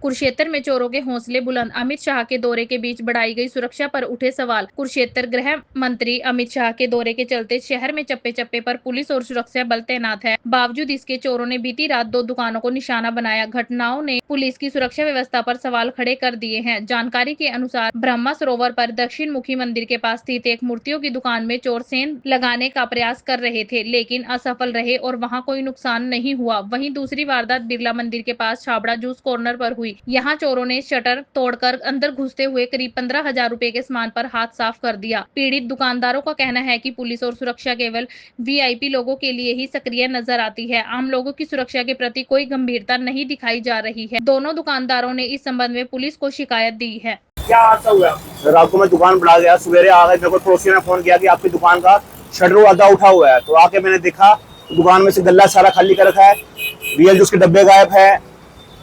कुरुक्षेत्र में चोरों के हौसले बुलंद, अमित शाह के दौरे के बीच बढ़ाई गई सुरक्षा पर उठे सवाल। कुरुक्षेत्र गृह मंत्री अमित शाह के दौरे के चलते शहर में चप्पे चप्पे पर पुलिस और सुरक्षा बल तैनात है। बावजूद इसके चोरों ने बीती रात 2 दुकानों को निशाना बनाया। घटनाओं ने पुलिस की सुरक्षा व्यवस्था पर सवाल खड़े कर दिए हैं। जानकारी के अनुसार ब्रह्मा सरोवर पर दक्षिण मुखी मंदिर के पास स्थित एक मूर्तियों की दुकान में चोर सेंध लगाने का प्रयास कर रहे थे, लेकिन असफल रहे और वहां कोई नुकसान नहीं हुआ। वहीं दूसरी वारदात बिरला मंदिर के पास छाबड़ा जूस कॉर्नर पर हुई। यहाँ चोरों ने शटर तोड़कर अंदर घुसते हुए करीब 15,000 रुपए के सामान पर हाथ साफ कर दिया। पीड़ित दुकानदारों का कहना है कि पुलिस और सुरक्षा केवल वीआईपी लोगों के लिए ही सक्रिय नजर आती है। आम लोगों की सुरक्षा के प्रति कोई गंभीरता नहीं दिखाई जा रही है। दोनों दुकानदारों ने इस संबंध में पुलिस को शिकायत दी है। क्या हादसा हुआ? रात को मैं दुकान बढ़ा गया, सवेरे आ गए, मेरे को पड़ोसी ने फोन किया कि आपकी दुकान का शटर आधा उठा हुआ है। तो आके मैंने देखा दुकान में से गल्ला सारा खाली कर रखा है, रियल जूस के डब्बे गायब है,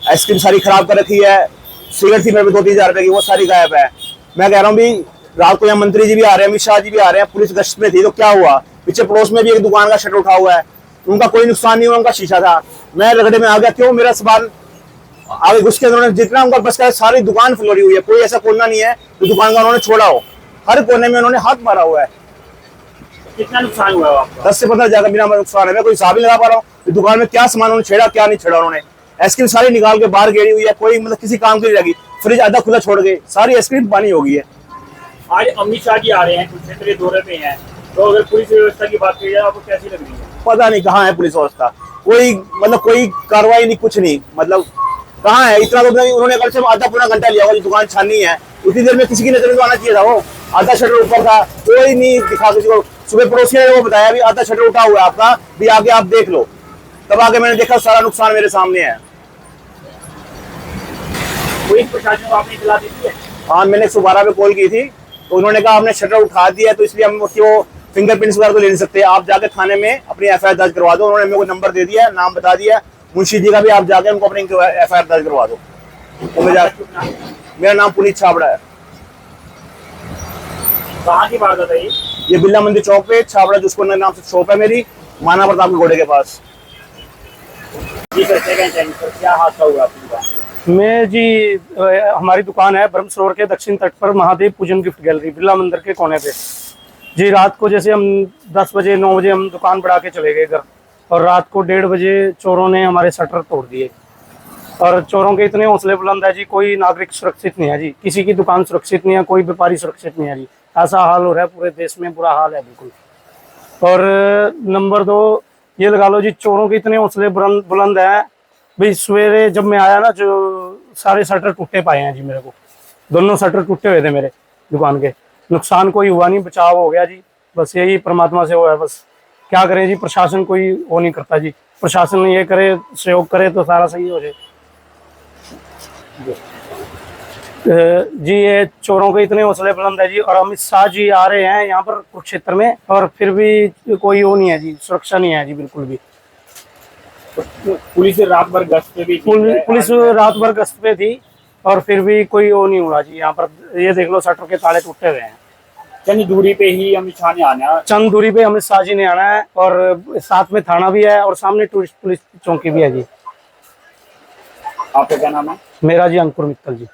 आइसक्रीम सारी खराब कर रखी है, सिगरेट थी मेरे पे 2-3 हजार रुपए की, वो सारी गायब है। मैं कह रहा हूँ भी रात को यहाँ मंत्री जी भी आ रहे हैं, अमित शाह जी भी आ रहे हैं, पुलिस गश्त में थी तो क्या हुआ? पीछे पड़ोस में भी एक दुकान का शटर उठा हुआ है, उनका कोई नुकसान नहीं हुआ, उनका शीशा था। मैं रगड़े में आ गया, क्यों? मेरा सामान आगे घुस के उन्होंने जितना उनका बस का सारी दुकान फ्लोरी हुई है, कोई ऐसा कोना नहीं है तो दुकान का उन्होंने छोड़ा हो। हर कोने में उन्होंने हाथ मारा हुआ है। कितना नुकसान हुआ आपका? 10 से 15 हजार का बिना नुकसान है, मैं कोई हिसाब नहीं लगा पा रहा हूँ दुकान में क्या सामान उन्होंने छेड़ा क्या नहीं छेड़ा। उन्होंने आइसक्रीम सारी निकाल के बाहर गेड़ी हुई है, कोई मतलब किसी काम की नहीं लगी। फ्रिज आधा खुला छोड़ गए, सारी आइसक्रीम पानी हो गई है। आज अमित शाह जी आ रहे हैं, कुरुक्षेत्र के दौरे पे हैं, तो अगर पुलिस व्यवस्था की बात की जाए आपको कैसी लग रही है? पता नहीं कहाँ है पुलिस व्यवस्था, कोई मतलब कोई कार्रवाई नहीं, कुछ नहीं, मतलब कहाँ है? इतना तो उन्होंने कल से आधा पूरा घंटा लिया होगा, दुकान छानी है, उतनी देर में किसी की नजर में आना चाहिए था। वो आधा शटर ऊपर था, कोई नहीं दिखा किसी को। सुबह पड़ोसी ने वो बताया भी आधा शटर उठा हुआ है आपका, भी आगे आप देख लो। तब आके मैंने देखा सारा नुकसान मेरे सामने है। पुलिस प्रशासन को आपने इतला दी है? हाँ, मैंने 112 पे कॉल की थी तो उन्होंने कहा आपने शटर उठा दिया तो इसलिए हम उसकी वो फिंगरप्रिंट्स वगैरह तो ले नहीं सकते, आप जाके थाने में अपनी एफआईआर दर्ज करवा दो। उन्होंने मेरे को नंबर दे दिया, नाम बता दिया, मुंशी जी का भी, आप जाके उनको अपनी एफआईआर दर्ज करवा दो। तो मेरा नाम पुनीत छाबड़ा है। कहाँ की बात है ये बिरला मंदिर चौक पे छाबड़ा जूस कॉर्नर नाम से शॉप है मेरी, माना प्रताप के घोड़े के पास। जी सर, क्या हादसा हुआ आपकी दुकान? मैं जी हमारी दुकान है ब्रह्म सरोवर के दक्षिण तट पर महादेव पूजन गिफ्ट गैलरी बिरला मंदिर के कोने पे। जी रात को जैसे हम 10 बजे 9 बजे हम दुकान बढ़ा के चले गए घर, और रात को 1:30 बजे चोरों ने हमारे शटर तोड़ दिए। और चोरों के इतने हौसले बुलंद है जी, कोई नागरिक सुरक्षित नहीं है जी, किसी की दुकान सुरक्षित नहीं है, कोई व्यापारी सुरक्षित नहीं है जी। ऐसा हाल हो रहा है पूरे देश में, बुरा हाल है बिल्कुल। और नंबर 2 ये लगा लो जी, चोरों के इतने हौसले बुलंद है भाई। सवेरे जब मैं आया ना, जो सारे शटर टूटे पाए हैं जी, मेरे को दोनों शटर टूटे हुए थे मेरे दुकान के। नुकसान कोई हुआ नहीं, बचाव हो गया जी, बस यही परमात्मा से हुआ है। बस क्या करें जी, प्रशासन कोई वो नहीं करता जी, प्रशासन ये करे, सहयोग करे तो सारा सही हो जाए जी। ये चोरों के इतने हौसले बुलंद है जी, और अमित शाह जी आ रहे हैं यहाँ पर कुरुक्षेत्र में, और फिर भी कोई वो नहीं है जी, सुरक्षा नहीं है जी बिल्कुल भी। पुलिस रात भर गश्त पे भी थी? पुलिस रात भर गश्त पे थी और फिर भी कोई वो नहीं हुआ जी। यहाँ पर ये देख लो, शटर के ताले टूटे हुए हैं। चंद दूरी पे ही अमित शाह ने आना है? चंद दूरी पे अमित शाह जी ने आना है, और साथ में थाना भी है और सामने टूरिस्ट पुलिस चौकी भी है जी। आपका क्या नाम है? मेरा जी अंकुर मित्तल जी।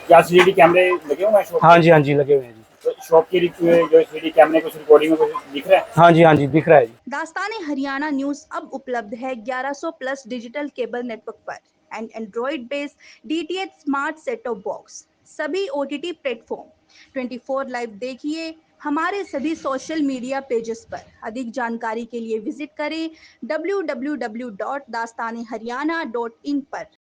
क्या सीसीटीवी कैमरे लगे हुए हैं? हाँ जी लगे हुए हैं जी। तो शॉप की जो सीसीटीवी कैमरे कुछ रिकॉर्डिंग में कुछ दिख रहा है? हाँ जी दिख रहा है जी। दास्तान-ए हरियाणा न्यूज अब उपलब्ध है 1100 प्लस डिजिटल केबल नेटवर्क पर and Android based DTH smart set top box, सभी ओटीटी प्लेटफॉर्म। 24 लाइव देखिए हमारे सभी सोशल मीडिया पेजेस पर। अधिक जानकारी के लिए विजिट करें www.dastaneharyana.in पर।